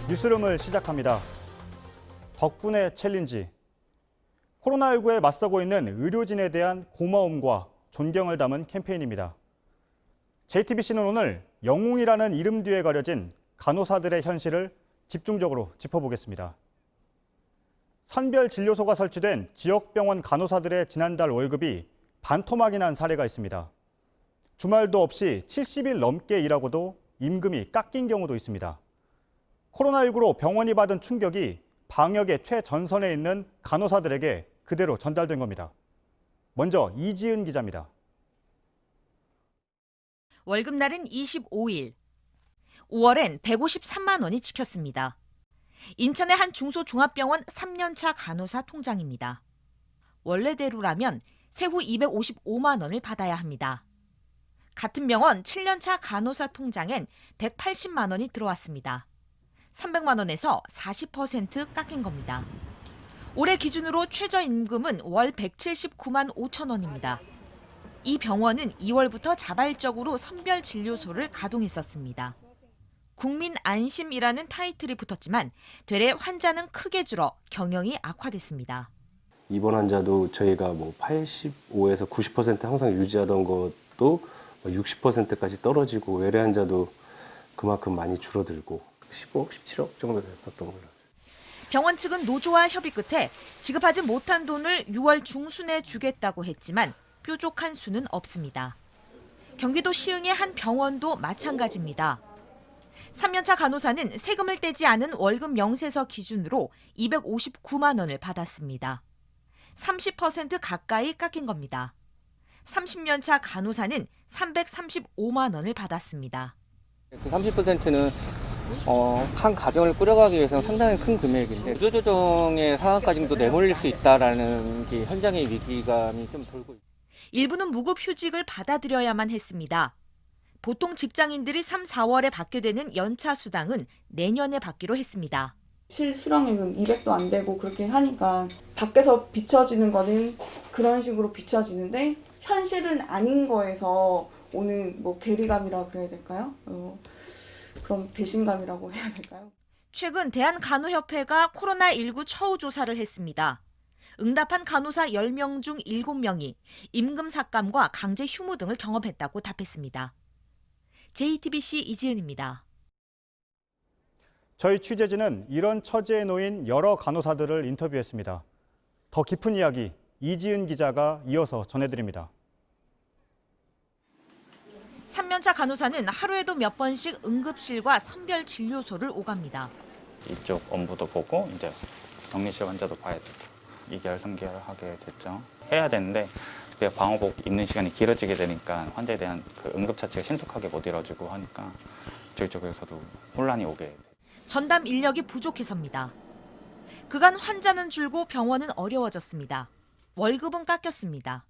뉴스룸을 시작합니다. 덕분에 챌린지. 코로나19에 맞서고 있는 의료진에 대한 고마움과 존경을 담은 캠페인입니다. JTBC는 오늘 영웅이라는 이름 뒤에 가려진 간호사들의 현실을 집중적으로 짚어보겠습니다. 선별진료소가 설치된 지역병원 간호사들의 지난달 월급이 반토막이 난 사례가 있습니다. 주말도 없이 70일 넘게 일하고도 임금이 깎인 경우도 있습니다. 코로나19로 병원이 받은 충격이 방역의 최전선에 있는 간호사들에게 그대로 전달된 겁니다. 먼저 이지은 기자입니다. 월급날은 25일. 5월엔 153만 원이 찍혔습니다. 인천의 한 중소종합병원 3년차 간호사 통장입니다. 원래대로라면 세후 255만 원을 받아야 합니다. 같은 병원 7년차 간호사 통장엔 180만 원이 들어왔습니다. 300만 원에서 40% 깎인 겁니다. 올해 기준으로 최저임금은 월 179만 5천 원입니다. 이 병원은 2월부터 자발적으로 선별진료소를 가동했었습니다. 국민안심이라는 타이틀이 붙었지만 되레 환자는 크게 줄어 경영이 악화됐습니다. 입원 환자도 저희가 85에서 90% 항상 유지하던 것도 60%까지 떨어지고 외래 환자도 그만큼 많이 줄어들고 15억, 17억 정도 됐었던 걸로. 병원 측은 노조와 협의 끝에 지급하지 못한 돈을 6월 중순에 주겠다고 했지만 뾰족한 수는 없습니다. 경기도 시흥의 한 병원도 마찬가지입니다. 3년차 간호사는 세금을 떼지 않은 월급 명세서 기준으로 259만 원을 받았습니다. 30% 가까이 깎인 겁니다. 30년차 간호사는 335만 원을 받았습니다. 그 30%는 한 가정을 꾸려가기 위해서는 상당히 큰 금액인데 구조조정의 상황까지도 내몰릴 수 있다라는 게 현장의 위기감이 좀 돌고 있습니다. 일부는 무급휴직을 받아들여야만 했습니다. 보통 직장인들이 3, 4월에 받게 되는 연차 수당은 내년에 받기로 했습니다. 실수령액은 200도 안 되고 그렇게 하니까 밖에서 비춰지는 거는 그런 식으로 비춰지는데 현실은 아닌 거에서 오는 괴리감이라 그래야 될까요? 그럼 배신감이라고 해야 될까요? 최근 대한간호협회가 코로나19 처우 조사를 했습니다. 응답한 간호사 10명 중 7명이 임금 삭감과 강제 휴무 등을 경험했다고 답했습니다. JTBC 이지은입니다. 저희 취재진은 이런 처지에 놓인 여러 간호사들을 인터뷰했습니다. 더 깊은 이야기 이지은 기자가 이어서 전해드립니다. 3년차 간호사는 하루에도 몇 번씩 응급실과 선별진료소를 오갑니다. 이쪽 업무도 보고 이제 격리실 환자도 봐야 되고 2개월, 3개월 하게 됐죠. 해야 되는데 방호복 입는 시간이 길어지게 되니까 환자에 대한 그 응급 처치가 신속하게 못 이루어지고 하니까 저희 쪽에서도 혼란이 오게 돼요. 전담 인력이 부족해서입니다. 그간 환자는 줄고 병원은 어려워졌습니다. 월급은 깎였습니다.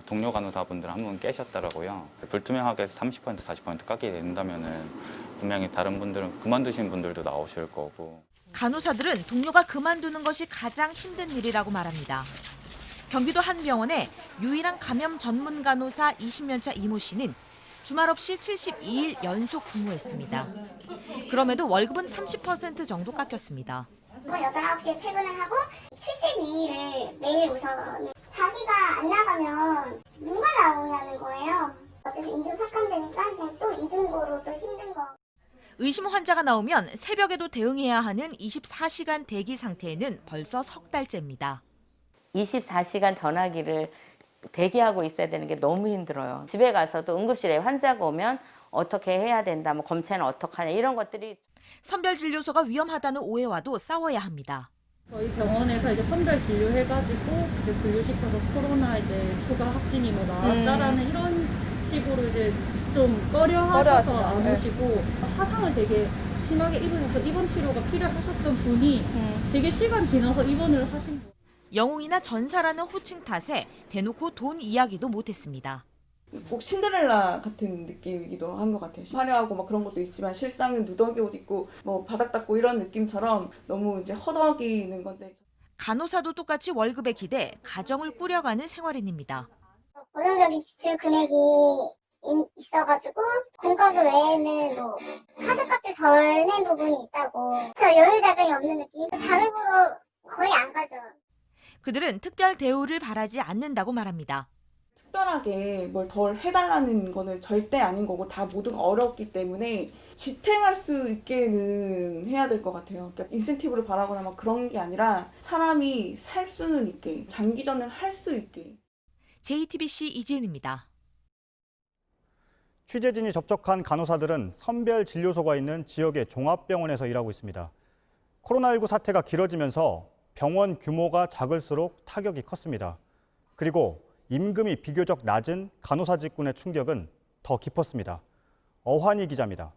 동료 간호사분들 한 분 깨셨더라고요. 불투명하게 30%, 40% 깎이게 된다면은 분명히 다른 분들은 그만두신 분들도 나오실 거고. 간호사들은 동료가 그만두는 것이 가장 힘든 일이라고 말합니다. 경기도 한 병원의 유일한 감염 전문 간호사 20년차 이모 씨는 주말 없이 72일 연속 근무했습니다. 그럼에도 월급은 30% 정도 깎였습니다. 8, 9시에 퇴근을 하고 72일을 매일 우선 자기가 안 나가면 누가 나오냐는 거예요. 어차피 임금 삭감되니까 그냥 또 이중고로 또 힘든 거. 의심 환자가 나오면 새벽에도 대응해야 하는 24시간 대기 상태에는 벌써 석 달째입니다. 24시간 전화기를 대기하고 있어야 되는 게 너무 힘들어요. 집에 가서도 응급실에 환자가 오면 어떻게 해야 된다, 검체는 어떻게 하냐 이런 것들이. 선별진료소가 위험하다는 오해와도 싸워야 합니다. 저희 병원에서 이제 선별 진료해가지고 이제 분류시켜서 코로나 추가 확진이 나왔다라는 이런 식으로 이제 좀 꺼려하셔서 안 오시고 화상을 되게 심하게 입으셔서 입원 치료가 필요하셨던 분이 되게 시간 지나서 입원을 하신 분. 영웅이나 전사라는 호칭 탓에 대놓고 돈 이야기도 못했습니다. 꼭 신데렐라 같은 느낌이기도 한 것 같아요. 화려하고 그런 것도 있지만 실상은 누더기 옷 입고 바닥 닦고 이런 느낌처럼 너무 이제 허덕이는 건데. 간호사도 똑같이 월급에 기대 가정을 꾸려가는 생활인입니다. 고정적인 지출 금액이 있어가지고 공과금 외에는 뭐 카드값을 덜 낸 부분이 있다고. 저 여유 자금이 없는 느낌. 잠을 보러 거의 안 가죠. 그들은 특별 대우를 바라지 않는다고 말합니다. 특별하게 뭘 덜 해달라는 거는 절대 아닌 거고 다 모두가 어렵기 때문에 지탱할 수 있게는 해야 될 것 같아요. 그러니까 인센티브를 바라거나 막 그런 게 아니라 사람이 살 수는 있게, 장기전을 할 수 있게. JTBC 이지은입니다. 취재진이 접촉한 간호사들은 선별 진료소가 있는 지역의 종합병원에서 일하고 있습니다. 코로나19 사태가 길어지면서 병원 규모가 작을수록 타격이 컸습니다. 그리고 임금이 비교적 낮은 간호사 직군의 충격은 더 깊었습니다. 어환희 기자입니다.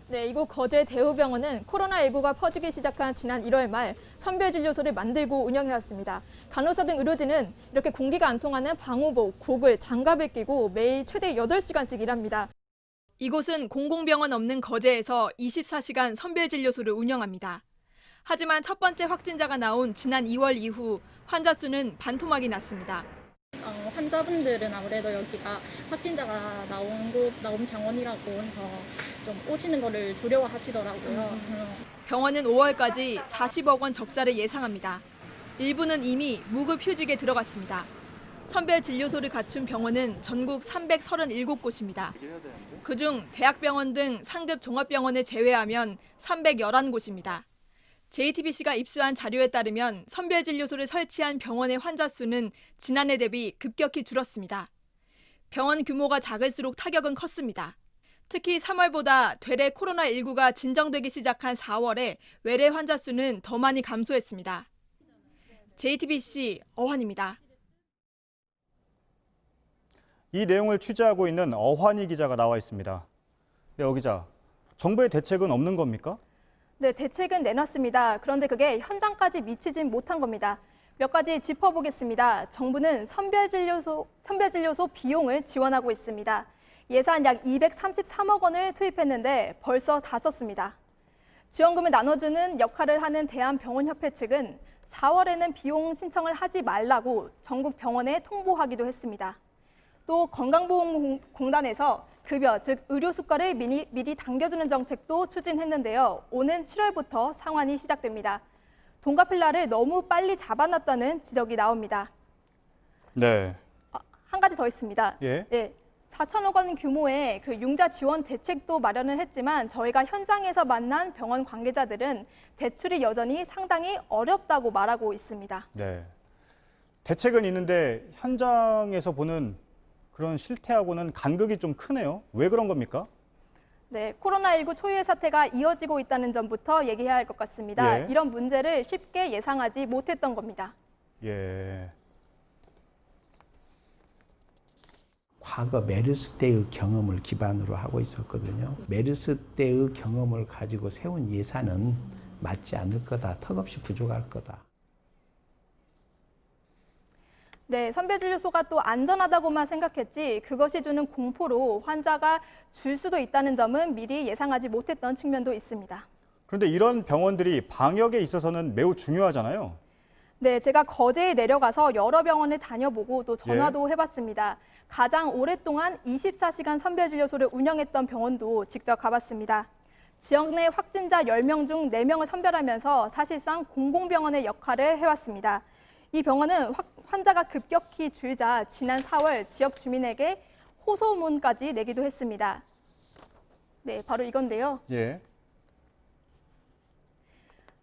네, 이곳 거제 대우병원은 코로나19가 퍼지기 시작한 지난 1월 말 선별진료소를 만들고 운영해왔습니다. 간호사 등 의료진은 이렇게 공기가 안 통하는 방호복, 고글, 장갑을 끼고 매일 최대 8시간씩 일합니다. 이곳은 공공병원 없는 거제에서 24시간 선별진료소를 운영합니다. 하지만 첫 번째 확진자가 나온 지난 2월 이후 환자 수는 반토막이 났습니다. 환자분들은 아무래도 여기가 확진자가 나온 병원이라고 해서 좀 오시는 거를 두려워하시더라고요. 병원은 5월까지 40억 원 적자를 예상합니다. 일부는 이미 무급 휴직에 들어갔습니다. 선별 진료소를 갖춘 병원은 전국 337곳입니다. 그중 대학병원 등 상급 종합병원을 제외하면 311곳입니다. JTBC가 입수한 자료에 따르면 선별진료소를 설치한 병원의 환자 수는 지난해 대비 급격히 줄었습니다. 병원 규모가 작을수록 타격은 컸습니다. 특히 3월보다 되레 코로나19가 진정되기 시작한 4월에 외래 환자 수는 더 많이 감소했습니다. JTBC 어환입니다. 이 내용을 취재하고 있는 어환희 기자가 나와 있습니다. 네, 어 기자, 정부의 대책은 없는 겁니까? 네, 대책은 내놨습니다. 그런데 그게 현장까지 미치진 못한 겁니다. 몇 가지 짚어보겠습니다. 정부는 선별진료소 비용을 지원하고 있습니다. 예산 약 233억 원을 투입했는데 벌써 다 썼습니다. 지원금을 나눠주는 역할을 하는 대한병원협회 측은 4월에는 비용 신청을 하지 말라고 전국 병원에 통보하기도 했습니다. 또 건강보험공단에서 급여, 즉 의료 수가를 미리 당겨주는 정책도 추진했는데요. 오는 7월부터 상환이 시작됩니다. 돈 갚을 날을 너무 빨리 잡아놨다는 지적이 나옵니다. 네. 한 가지 더 있습니다. 예. 네, 4천억 원 규모의 그 융자 지원 대책도 마련을 했지만 저희가 현장에서 만난 병원 관계자들은 대출이 여전히 상당히 어렵다고 말하고 있습니다. 네. 대책은 있는데 현장에서 보는 그런 실태하고는 간극이 좀 크네요. 왜 그런 겁니까? 네, 코로나19 초유의 사태가 이어지고 있다는 점부터 얘기해야 할 것 같습니다. 예. 이런 문제를 쉽게 예상하지 못했던 겁니다. 예. 과거 메르스 때의 경험을 기반으로 하고 있었거든요. 메르스 때의 경험을 가지고 세운 예산은 맞지 않을 거다. 턱없이 부족할 거다. 네, 선별진료소가 또 안전하다고만 생각했지 그것이 주는 공포로 환자가 줄 수도 있다는 점은 미리 예상하지 못했던 측면도 있습니다. 그런데 이런 병원들이 방역에 있어서는 매우 중요하잖아요. 네, 제가 거제에 내려가서 여러 병원을 다녀보고 또 전화도 해봤습니다. 가장 오랫동안 24시간 선별진료소를 운영했던 병원도 직접 가봤습니다. 지역 내 확진자 10명 중 4명을 선별하면서 사실상 공공병원의 역할을 해왔습니다. 이 병원은 환자가 급격히 줄자 지난 4월 지역 주민에게 호소문까지 내기도 했습니다. 네, 바로 이건데요. 예.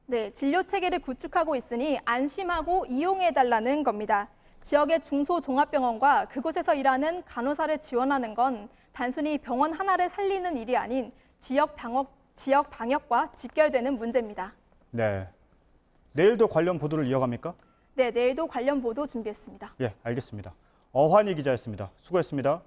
네, 진료 체계를 구축하고 있으니 안심하고 이용해달라는 겁니다. 지역의 중소종합병원과 그곳에서 일하는 간호사를 지원하는 건 단순히 병원 하나를 살리는 일이 아닌 지역 방역과 직결되는 문제입니다. 네. 내일도 관련 보도를 이어갑니까? 네, 내일도 관련 보도 준비했습니다. 예, 알겠습니다. 어환희 기자였습니다. 수고했습니다.